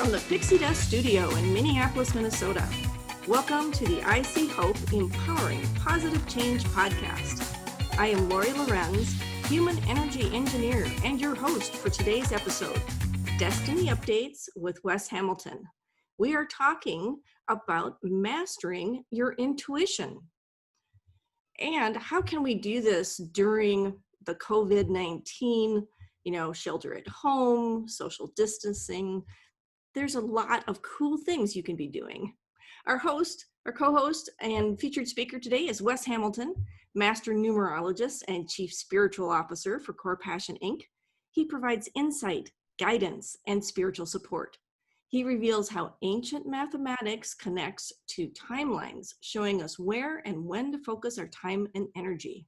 from the Pixie Dust Studio in Minneapolis, Minnesota. Welcome to the I See Hope Empowering Positive Change podcast. I am Lorenz, human energy engineer, and your host for today's episode, Destiny Updates with Wes Hamilton. We are talking about mastering your intuition. And how can we do this during the COVID-19, shelter at home, social distancing? There's a lot of cool things you can be doing. Our co-host and featured speaker today is Wes Hamilton, Master Numerologist and Chief Spiritual Officer for Core Passion, Inc. He provides insight, guidance, and spiritual support. He reveals how ancient mathematics connects to timelines, showing us where and when to focus our time and energy.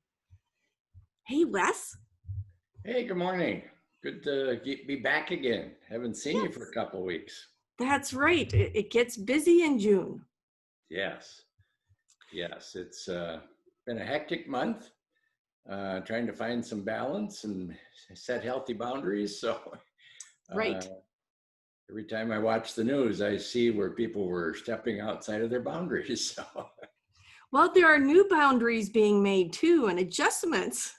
Hey, Wes. Hey, good morning. Good to be back again. Haven't seen you for a couple of weeks. That's right. It gets busy in June. Yes. It's been a hectic month, trying to find some balance and set healthy boundaries. So Right. Every time I watch the news, I see where people were stepping outside of their boundaries. So. Well, there are new boundaries being made too, and adjustments.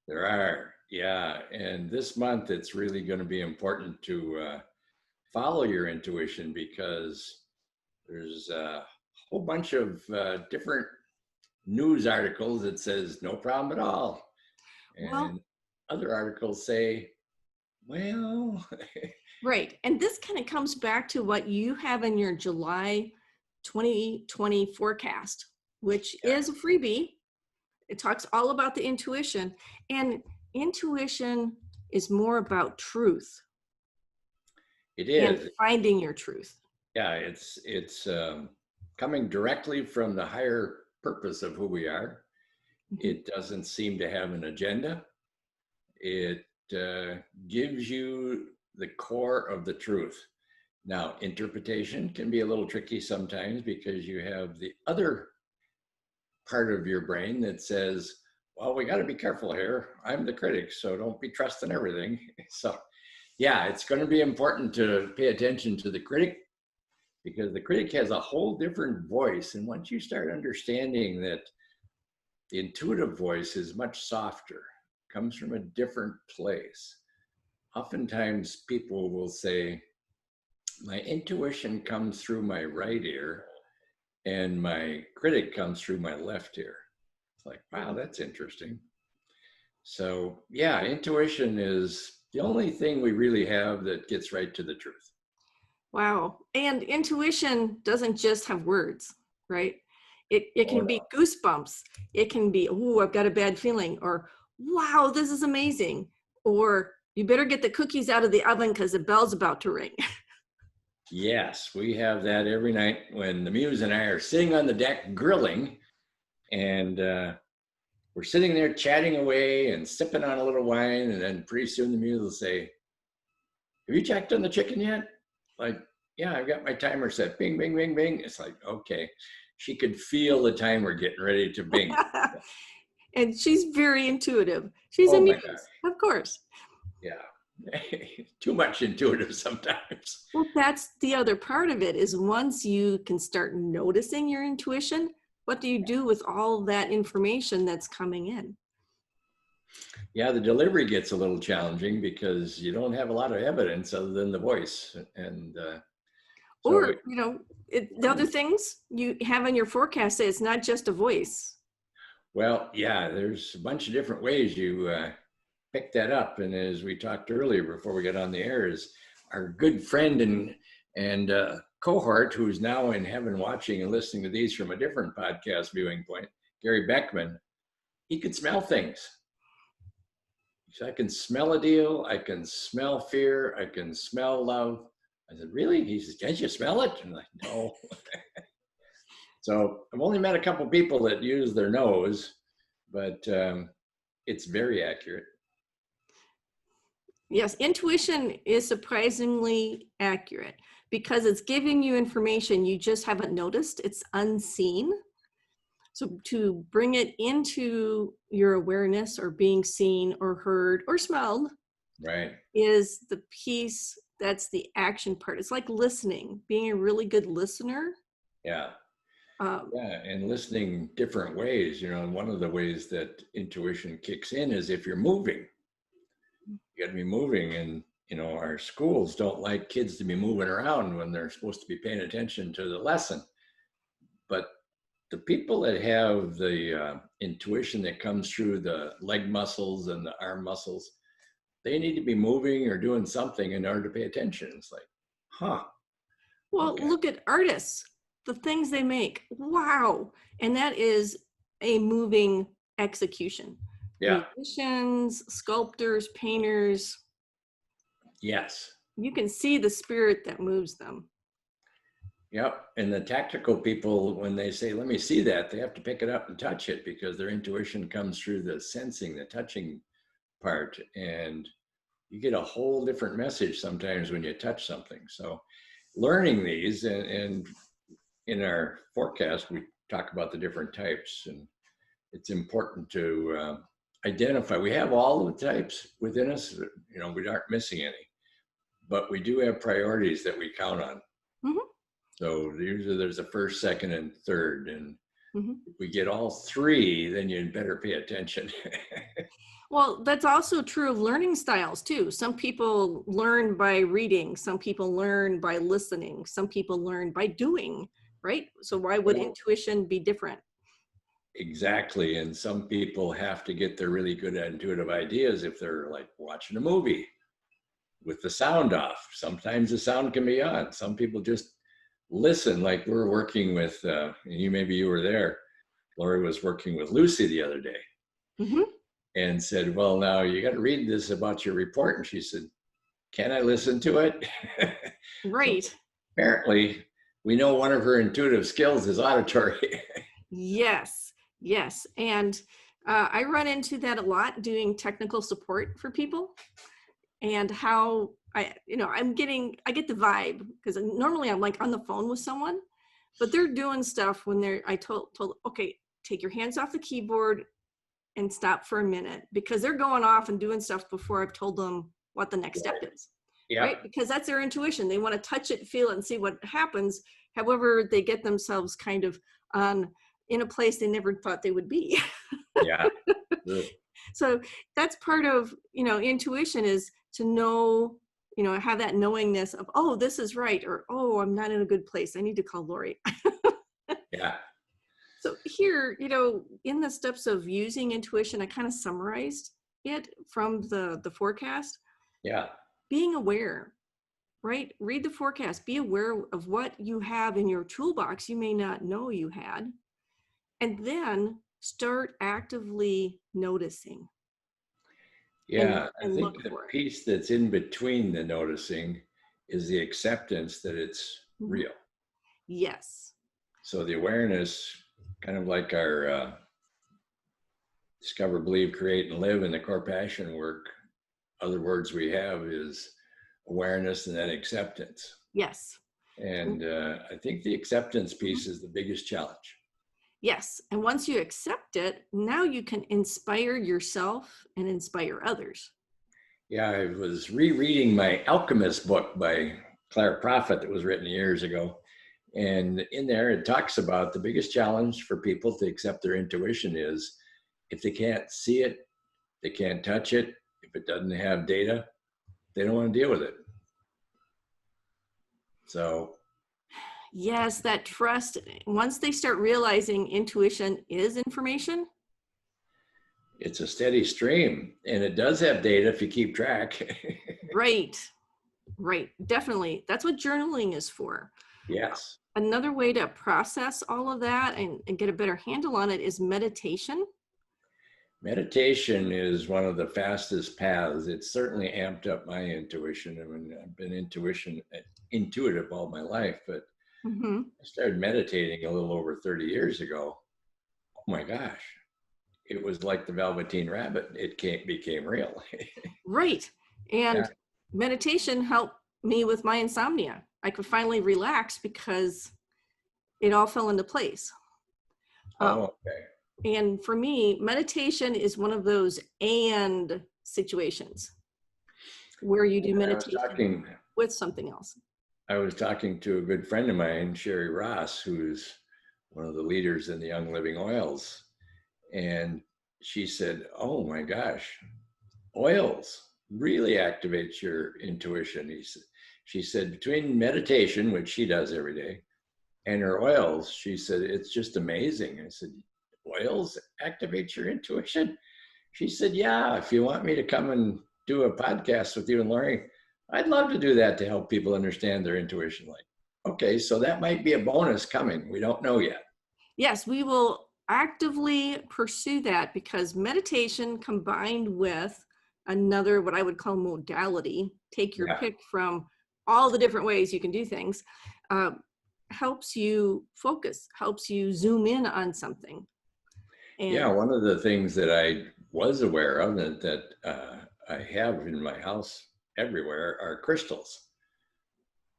There are, yeah. And this month, it's really going to be important to follow your intuition, because there's a whole bunch of different news articles that says no problem at all. And other articles say, well. Right. And this kind of comes back to what you have in your July 2020 forecast, which is a freebie. It talks all about the intuition, and intuition is more about truth. It is. And finding your truth. Yeah, it's coming directly from the higher purpose of who we are. Mm-hmm. It doesn't seem to have an agenda. It gives you the core of the truth. Now, interpretation can be a little tricky sometimes, because you have the other part of your brain that says, well, we got to be careful here. I'm the critic, so don't be trusting everything. So yeah, it's going to be important to pay attention to the critic, because the critic has a whole different voice. And once you start understanding that the intuitive voice is much softer, comes from a different place. Oftentimes people will say, my intuition comes through my right ear and my critic comes through my left ear. It's like, wow, that's interesting. So yeah, intuition is the only thing we really have that gets right to the truth. Wow. And intuition doesn't just have words, right? It can be goosebumps. It can be, oh, I've got a bad feeling, or wow, this is amazing, or you better get the cookies out of the oven because the bell's about to ring. Yes, we have that every night when the muse and I are sitting on the deck grilling, and we're sitting there chatting away and sipping on a little wine, and then pretty soon the muse will say, have you checked on the chicken yet? Like, yeah, I've got my timer set. Bing, bing, bing, bing. It's like, okay. She could feel the timer getting ready to bing. And she's very intuitive. She's a muse, of course. Yeah, too much intuitive sometimes. Well, that's the other part of it, is once you can start noticing your intuition, what do you do with all that information that's coming in? Yeah, the delivery gets a little challenging because you don't have a lot of evidence other than the voice. And the other things you have in your forecast say it's not just a voice. Well, yeah, there's a bunch of different ways you pick that up. And as we talked earlier before we got on the air, is our good friend and cohort, who's now in heaven watching and listening to these from a different podcast viewing point, Gary Beckman, he could smell things. So I can smell a deal, I can smell fear, I can smell love. I said, really? He says, can't you smell it? I'm like, no. So I've only met a couple people that use their nose, but it's very accurate. Yes, intuition is surprisingly accurate because it's giving you information you just haven't noticed. It's unseen. So to bring it into your awareness, or being seen or heard or smelled, right, is the piece that's the action part. It's like listening, being a really good listener. Yeah. Um, Yeah. And listening different ways, and one of the ways that intuition kicks in is if you're moving. You got to be moving. And, our schools don't like kids to be moving around when they're supposed to be paying attention to the lesson. But the people that have the intuition that comes through the leg muscles and the arm muscles, they need to be moving or doing something in order to pay attention. It's like, huh. well, Okay. look at artists, the things they make. Wow. And that is a moving execution. Yeah. Musicians, sculptors, painters, Yes. you can see the spirit that moves them. Yep. And the tactical people, when they say, let me see that, they have to pick it up and touch it because their intuition comes through the sensing, the touching part. And you get a whole different message sometimes when you touch something. So learning these, and in our forecast, we talk about the different types, and it's important to identify. We have all the types within us, we aren't missing any, but we do have priorities that we count on. Mm-hmm. So usually there's a first, second, and third. And Mm-hmm. if we get all three, then you'd better pay attention. Well, that's also true of learning styles too. Some people learn by reading, some people learn by listening, some people learn by doing, right? So why would intuition be different? Exactly. And some people have to get their really good intuitive ideas if they're like watching a movie with the sound off. Sometimes the sound can be on. Some people just listen, like we're working with, maybe you were there. Lori was working with Lucy the other day. Mm-hmm. And said, well, now you got to read this about your report. And she said, can I listen to it? Right. So apparently, we know one of her intuitive skills is auditory. Yes. Yes. And I run into that a lot doing technical support for people, and how I get the vibe, because normally I'm like on the phone with someone, but they're doing stuff when I told, okay, take your hands off the keyboard and stop for a minute, because they're going off and doing stuff before I've told them what the next step is. Yeah. Right? Because that's their intuition. They want to touch it, feel it, and see what happens. However, they get themselves kind of in a place they never thought they would be. Yeah. So that's part of, intuition, is to know, have that knowingness of, oh, this is right, or, oh, I'm not in a good place, I need to call Lori. Yeah. So here, in the steps of using intuition, I kind of summarized it from the forecast. Yeah. Being aware, right? Read the forecast. Be aware of what you have in your toolbox you may not know you had. And then start actively noticing. Yeah. And I look think the for it. piece that's in between the noticing is the acceptance that it's real. Yes. So the awareness, kind of like our discover, believe, create, and live in the core passion work, other words we have is awareness and then acceptance. Yes. And I think the acceptance piece is the biggest challenge. Yes. And once you accept it, now you can inspire yourself and inspire others. Yeah, I was rereading my Alchemist book by Claire Prophet that was written years ago. And in there, it talks about the biggest challenge for people to accept their intuition is if they can't see it, they can't touch it, if it doesn't have data, they don't want to deal with it. So, yes, that trust, once they start realizing intuition is information. it's a steady stream, and it does have data if you keep track. Right. Definitely. That's what journaling is for. Yes. Another way to process all of that and get a better handle on it is meditation. Meditation is one of the fastest paths. It's certainly amped up my intuition. I mean, I've been intuitive all my life, but I started meditating a little over 30 years ago. Oh my gosh. It was like the Velveteen Rabbit. It became real. Right. And meditation helped me with my insomnia. I could finally relax because it all fell into place. Oh, okay. And for me, meditation is one of those and situations where you do meditation. I was talking with something else. I was talking to a good friend of mine, Sherry Ross, who's one of the leaders in the Young Living Oils. And she said, oh my gosh, oils really activates your intuition. She said, between meditation, which she does every day, and her oils, she said, it's just amazing. I said, oils activate your intuition? She said, yeah, if you want me to come and do a podcast with you and Lori, I'd love to do that to help people understand their intuition. Like, okay, so that might be a bonus coming. We don't know yet. Yes, we will actively pursue that, because meditation combined with another, what I would call modality, take your pick from all the different ways you can do things, helps you focus, helps you zoom in on something. And one of the things that I was aware of that I have in my house everywhere are crystals.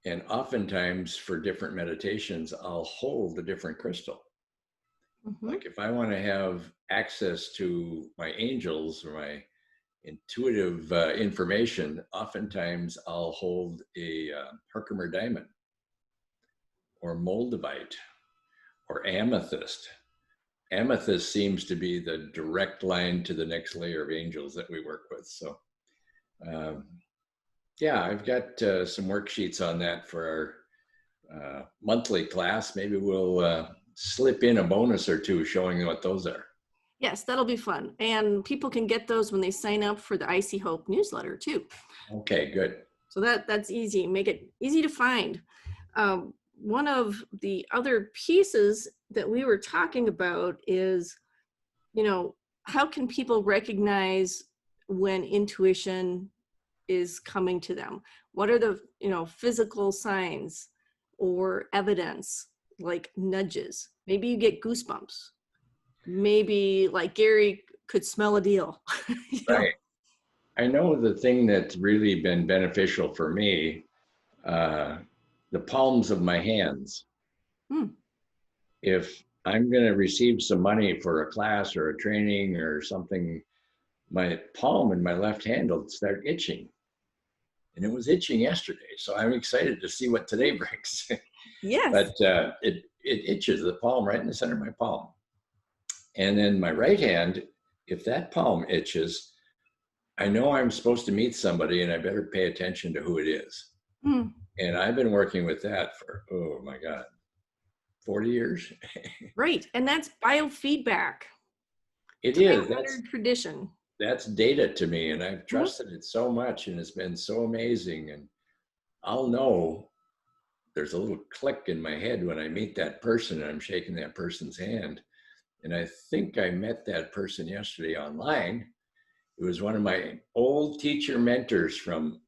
And oftentimes for different meditations, I'll hold a different crystal. Like if I want to have access to my angels or my intuitive information, oftentimes I'll hold a Herkimer diamond or moldavite or amethyst. Amethyst seems to be the direct line to the next layer of angels that we work with. So I've got some worksheets on that for our monthly class. Maybe we'll slip in a bonus or two showing what those are. yes, that'll be fun. And people can get those when they sign up for the IC Hope newsletter too. Okay, good. So that's easy. Make it easy to find. One of the other pieces that we were talking about is, how can people recognize when intuition is coming to them? What are the, physical signs or evidence, like nudges? Maybe you get goosebumps. Maybe like Gary could smell a deal. Right. I know the thing that's really been beneficial for me, the palms of my hands. If I'm going to receive some money for a class or a training or something, my palm in my left hand will start itching. And it was itching yesterday. So I'm excited to see what today brings. Yes. But it itches, the palm right in the center of my palm. And then my right hand, if that palm itches, I know I'm supposed to meet somebody and I better pay attention to who it is. And I've been working with that for, oh my God, 40 years. Right. And that's biofeedback. It is. That's tradition. That's data to me, and I've trusted it so much, and it's been so amazing. And I'll know there's a little click in my head when I meet that person and I'm shaking that person's hand. And I think I met that person yesterday online. It was one of my old teacher mentors from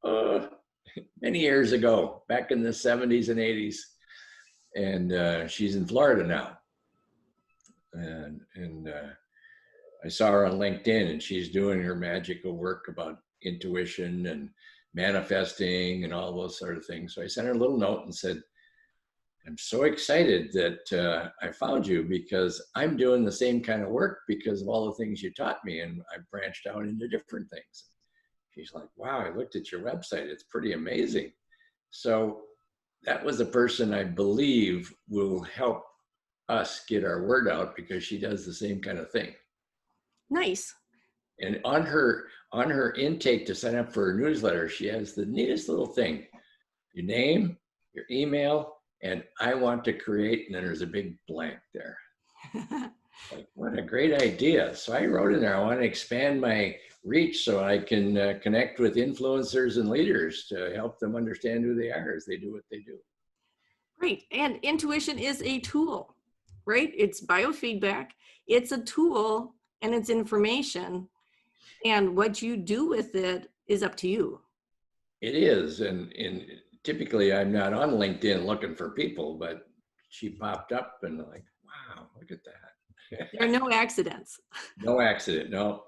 many years ago, back in the 70s and 80s. And she's in Florida now. And I saw her on LinkedIn, and she's doing her magical work about intuition and manifesting and all those sort of things. So I sent her a little note and said, I'm so excited that I found you, because I'm doing the same kind of work because of all the things you taught me, and I've branched out into different things. She's like, wow, I looked at your website. It's pretty amazing. So that was a person I believe will help us get our word out, because she does the same kind of thing. Nice. And on her intake to sign up for her newsletter, she has the neatest little thing: your name, your email, and I want to create, and then there's a big blank there. Like, what a great idea. So I wrote in there, I want to expand my reach so I can connect with influencers and leaders to help them understand who they are as they do what they do. Right. And intuition is a tool, right? It's biofeedback. It's a tool, and it's information. And what you do with it is up to you. It is. And typically I'm not on LinkedIn looking for people, but she popped up and like, wow, look at that. There are no accidents. No accident, no.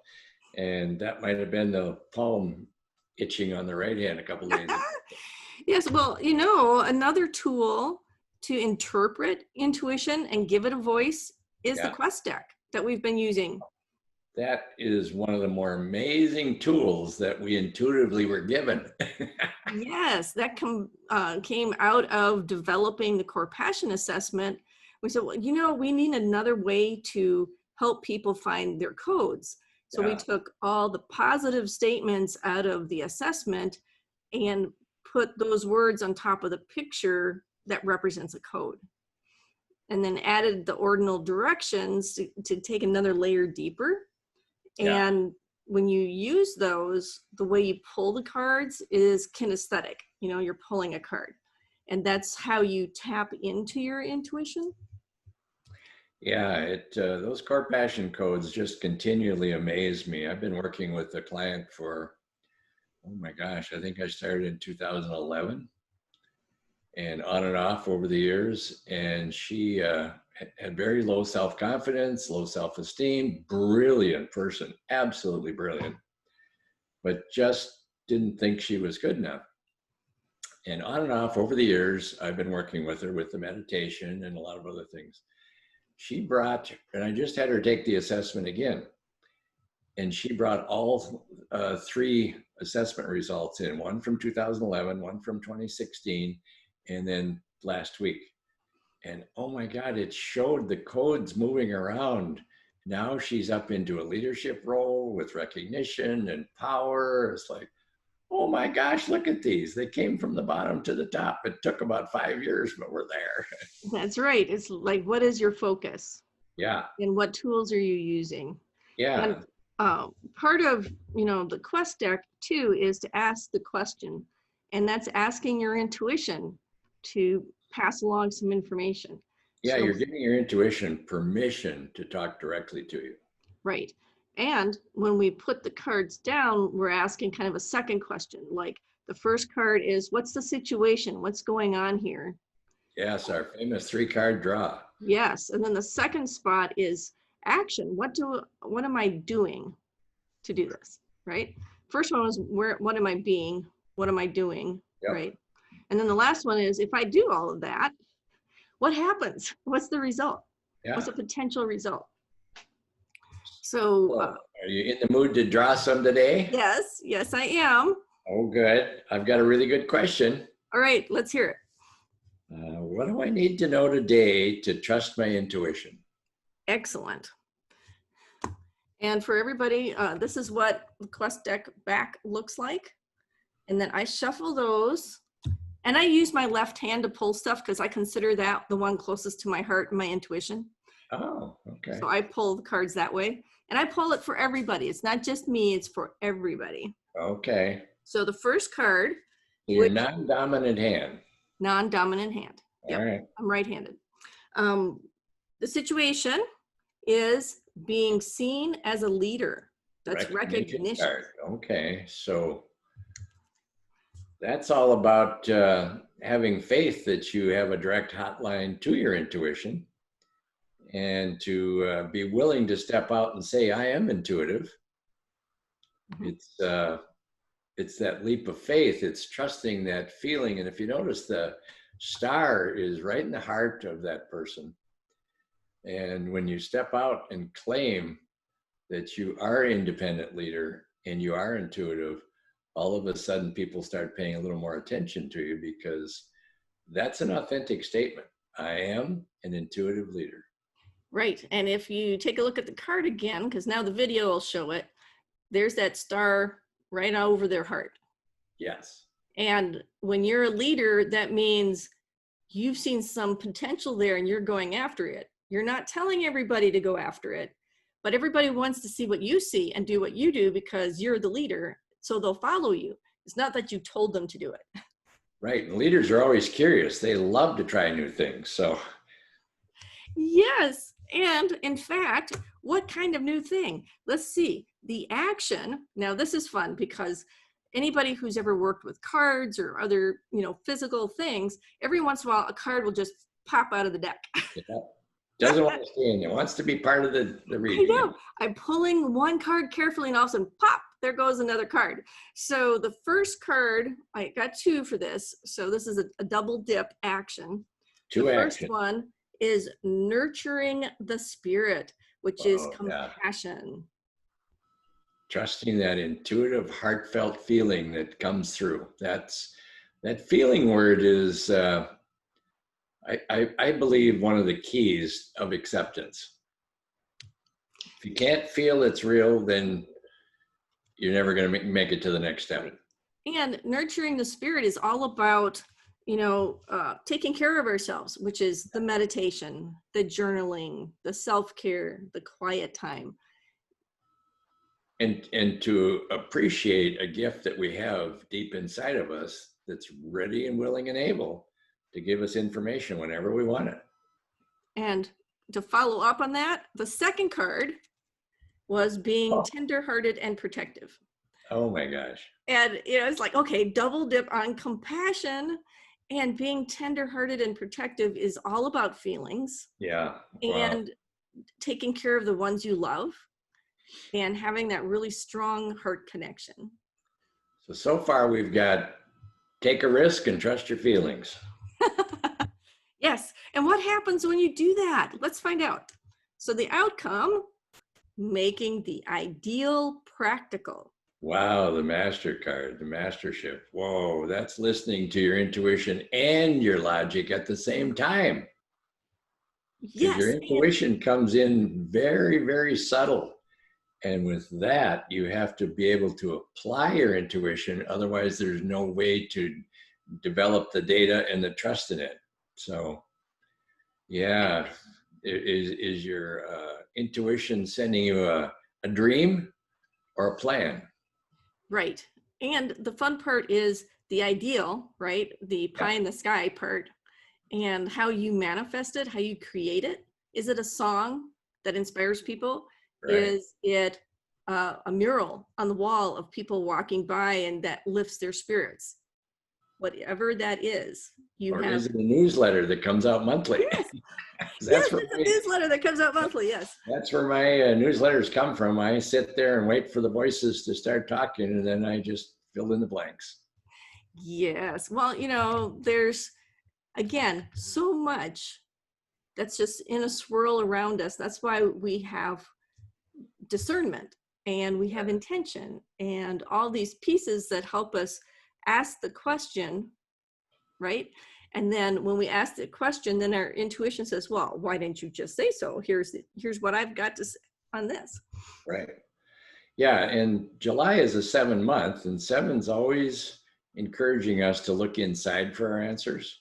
And that might have been the palm itching on the right hand a couple of days ago. Yes, well, another tool to interpret intuition and give it a voice is the Quest deck that we've been using. That is one of the more amazing tools that we intuitively were given. Yes, that came out of developing the core passion assessment. We said, well, we need another way to help people find their codes. So we Yeah, took all the positive statements out of the assessment and put those words on top of the picture that represents a code. And then added the ordinal directions to take another layer deeper. yeah. And when you use those, the way you pull the cards is kinesthetic. You're pulling a card. And that's how you tap into your intuition. Yeah, those core passion codes just continually amaze me. I've been working with a client for, oh my gosh, I think I started in 2011 and on and off over the years. And she had very low self-confidence, low self-esteem, brilliant person, absolutely brilliant, but just didn't think she was good enough. And on and off over the years, I've been working with her with the meditation and a lot of other things. She brought, and I just had her take the assessment again. And she brought all 3 assessment results in, one from 2011, one from 2016, and then last week. And oh my God, it showed the codes moving around. Now she's up into a leadership role with recognition and power. It's like, oh my gosh, look at these. They came from the bottom to the top. It took about 5 years, but we're there. That's right. It's like, what is your focus? Yeah. And what tools are you using? Yeah. And part of, the quest deck too, is to ask the question. And that's asking your intuition to pass along some information. Yeah, So, you're giving your intuition permission to talk directly to you. right. And when we put the cards down, we're asking kind of a second question. Like the first card is, what's the situation? What's going on here? Yes, our famous 3-card draw. Yes. And then the second spot is action. What am I doing to do this? Right. First one was what am I being? What am I doing? Yep. Right. And then the last one is, if I do all of that, what happens? What's the result? Yeah. What's a potential result? So, Well, are you in the mood to draw some today? yes, I am. Oh, good. I've got a really good question. All right, let's hear it. What do I need to know today to trust my intuition? Excellent. And for everybody, this is what the quest deck back looks like. And then I shuffle those. And I use my left hand to pull stuff because I consider that the one closest to my heart and my intuition. Oh, okay. So I pull the cards that way. And I pull it for everybody. It's not just me, it's for everybody. Okay. So the first card. Your non-dominant hand. Non-dominant hand. All right. I'm right-handed. The situation is being seen as a leader. That's recognition. Card. Okay. So that's all about having faith that you have a direct hotline to your intuition, and be willing to step out and say, I am intuitive. Mm-hmm. It's that leap of faith. It's trusting that feeling. And if you notice, the star is right in the heart of that person. And when you step out and claim that you are an independent leader and you are intuitive, all of a sudden people start paying a little more attention to you, because that's an authentic statement. I am an intuitive leader. Right. And if you take a look at the card again, because now the video will show it, there's that star right over their heart. Yes. And when you're a leader, that means you've seen some potential there and you're going after it. You're not telling everybody to go after it, but everybody wants to see what you see and do what you do because you're the leader. So they'll follow you. It's not that you told them to do it. Right. And leaders are always curious. They love to try new things. So. Yes. And in fact, what kind of new thing? Let's see. The action. Now this is fun because anybody who's ever worked with cards or other, physical things, every once in a while, a card will just pop out of the deck. Yeah. Doesn't want to stay in there. Wants to be part of the reading. I know. I'm pulling one card carefully and all of a sudden, pop, there goes another card. So the first card, I got 2 for this. So this is a double dip action. The first one is nurturing the spirit, which is compassion. trusting that intuitive, heartfelt feeling that comes through. That feeling word is, I believe, one of the keys of acceptance. If you can't feel it's real, then you're never going to make it to the next step. And nurturing the spirit is all about, taking care of ourselves, which is the meditation, the journaling, the self-care, the quiet time. And to appreciate a gift that we have deep inside of us that's ready and willing and able to give us information whenever we want it. And to follow up on that, the second card was being tender-hearted and protective. Oh my gosh. And it's like, okay, double dip on compassion, and being tender-hearted and protective is all about feelings. Yeah. Wow. And taking care of the ones you love and having that really strong heart connection. So far we've got take a risk and trust your feelings. Yes. And what happens when you do that? Let's find out. So the outcome, making the ideal practical. Wow, the master card, the mastership. Whoa, that's listening to your intuition and your logic at the same time. Yes. Your intuition comes in very, very subtle. And with that, you have to be able to apply your intuition. Otherwise, there's no way to develop the data and the trust in it. So, yeah, is your intuition sending you a dream or a plan? Right. And the fun part is the ideal, right? The pie in the sky part, and how you manifest it, how you create it. Is it a song that inspires people? Right. Is it a mural on the wall of people walking by and that lifts their spirits? Whatever that is, is it a newsletter that comes out monthly? Yes, it's a newsletter that comes out monthly, yes. That's where my newsletters come from. I sit there and wait for the voices to start talking, and then I just fill in the blanks. Yes, well, there's, again, so much that's just in a swirl around us. That's why we have discernment, and we have intention, and all these pieces that help us ask the question, right? And then when we ask the question, then our intuition says, well, why didn't you just say so? Here's what I've got to say on this. Right. Yeah, and July is a 7 month, and 7's always encouraging us to look inside for our answers.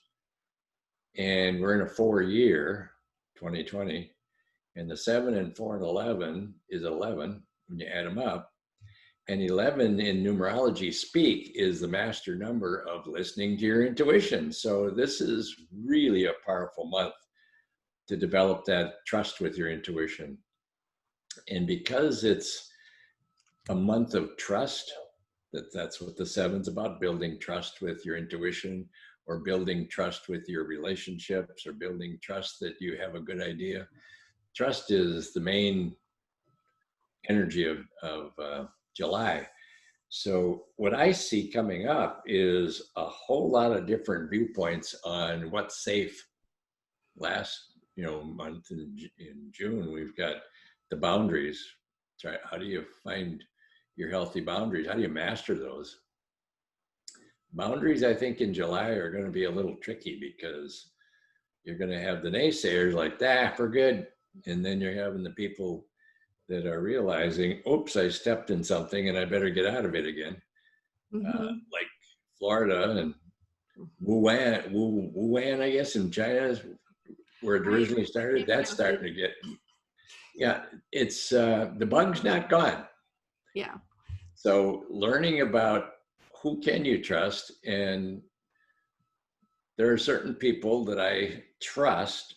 And we're in a 4-year, 2020, and the 7 and 4 and 11 is 11 when you add them up. And 11 in numerology speak is the master number of listening to your intuition. So this is really a powerful month to develop that trust with your intuition. And because it's a month of trust, that's what the 7's about, building trust with your intuition, or building trust with your relationships, or building trust that you have a good idea. Trust is the main energy of July. So what I see coming up is a whole lot of different viewpoints on what's safe. Last month in June, we've got the boundaries. How do you find your healthy boundaries? How do you master those? Boundaries, I think, in July are going to be a little tricky, because you're going to have the naysayers like, we're good. And then you're having the people that are realizing, oops, I stepped in something and I better get out of it again. Like Florida and Wuhan, I guess, in China, where it originally started. That's starting to get, it's, the bug's not gone. Yeah. So learning about who can you trust, and there are certain people that I trust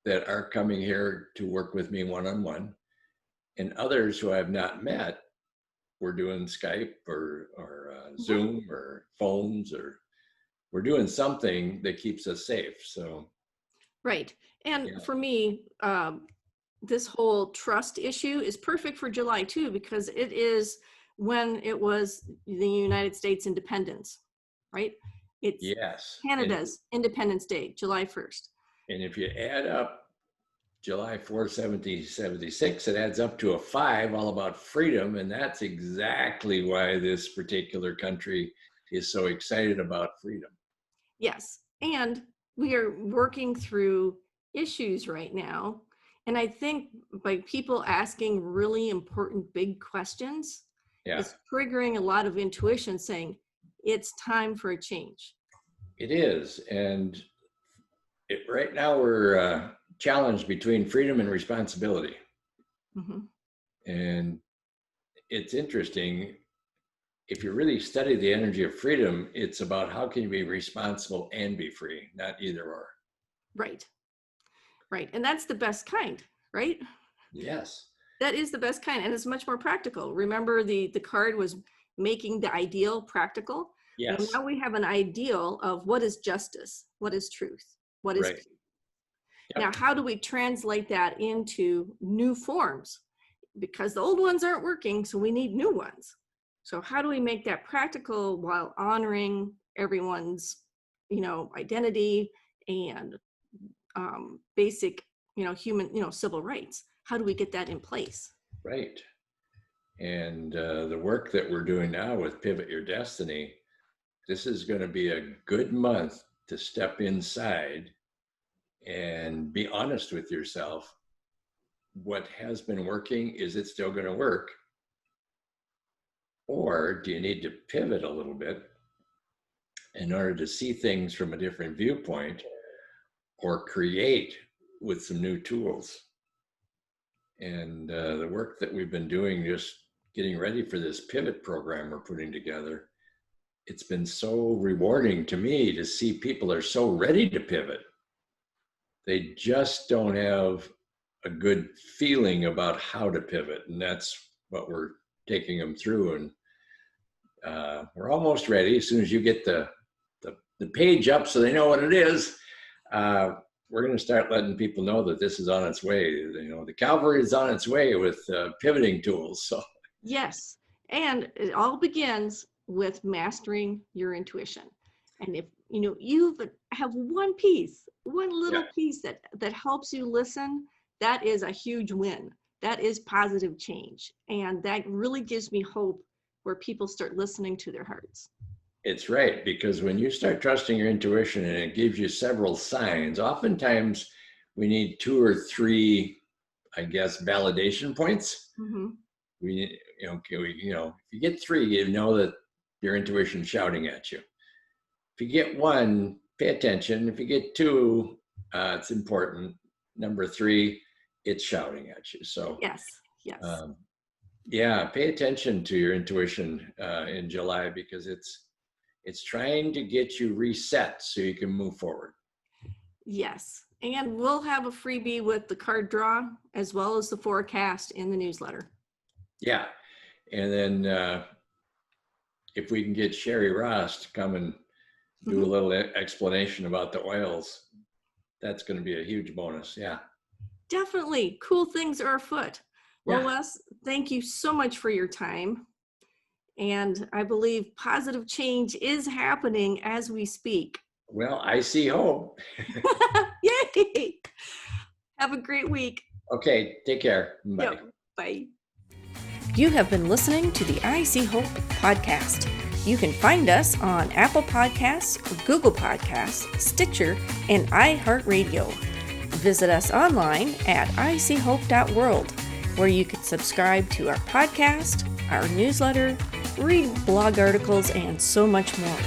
that are coming here to work with me one-on-one. And others who I have not met, we're doing Skype or Zoom or phones, or we're doing something that keeps us safe. So, right. And for me, this whole trust issue is perfect for July too, because it is when it was the United States independence, right? It's Canada's Independence Day, July 1st. And if you add up July 4, 1776, it adds up to a 5, all about freedom. And that's exactly why this particular country is so excited about freedom. Yes. And we are working through issues right now. And I think by people asking really important, big questions, it's triggering a lot of intuition saying it's time for a change. It is. And right now we're challenged between freedom and responsibility. Mm-hmm. And it's interesting. If you really study the energy of freedom, it's about how can you be responsible and be free, not either or. Right. Right. And that's the best kind, right? Yes. That is the best kind. And it's much more practical. Remember the card was making the ideal practical. Yes. Well, now we have an ideal of what is justice, what is truth, what is peace. Yep. Now, how do we translate that into new forms? Because the old ones aren't working, so we need new ones. So how do we make that practical while honoring everyone's, identity and basic, human, civil rights? How do we get that in place? Right. And the work that we're doing now with Pivot Your Destiny, this is going to be a good month to step inside and be honest with yourself. What has been working, is it still going to work? Or do you need to pivot a little bit in order to see things from a different viewpoint or create with some new tools? And the work that we've been doing, just getting ready for this pivot program we're putting together, it's been so rewarding to me to see people are so ready to pivot. They just don't have a good feeling about how to pivot. And that's what we're taking them through. And we're almost ready. As soon as you get the page up so they know what it is, we're going to start letting people know that this is on its way. The cavalry is on its way with pivoting tools. So yes, and it all begins with mastering your intuition. And if you have one little piece that helps you listen, that is a huge win. That is positive change, and that really gives me hope where people start listening to their hearts. It's right, because when you start trusting your intuition and it gives you several signs, oftentimes we need 2 or 3, I guess, validation points. Mm-hmm. If you get 3, you know that your intuition's shouting at you. If you get 1, pay attention. If you get 2, it's important. Number 3, it's shouting at you. So yes. Pay attention to your intuition in July, because it's trying to get you reset so you can move forward. Yes. And we'll have a freebie with the card draw as well as the forecast in the newsletter. Yeah. And then if we can get Sherry Ross to come and do a little explanation about the oils, that's going to be a huge bonus. Yeah. Definitely. Cool things are afoot. Well, Wes, thank you so much for your time. And I believe positive change is happening as we speak. Well, I see hope. Yay! Have a great week. Okay, take care. Bye. Yep. Bye. You have been listening to the I See Hope podcast. You can find us on Apple Podcasts, Google Podcasts, Stitcher, and iHeartRadio. Visit us online at iseehope.world, where you can subscribe to our podcast, our newsletter, read blog articles, and so much more.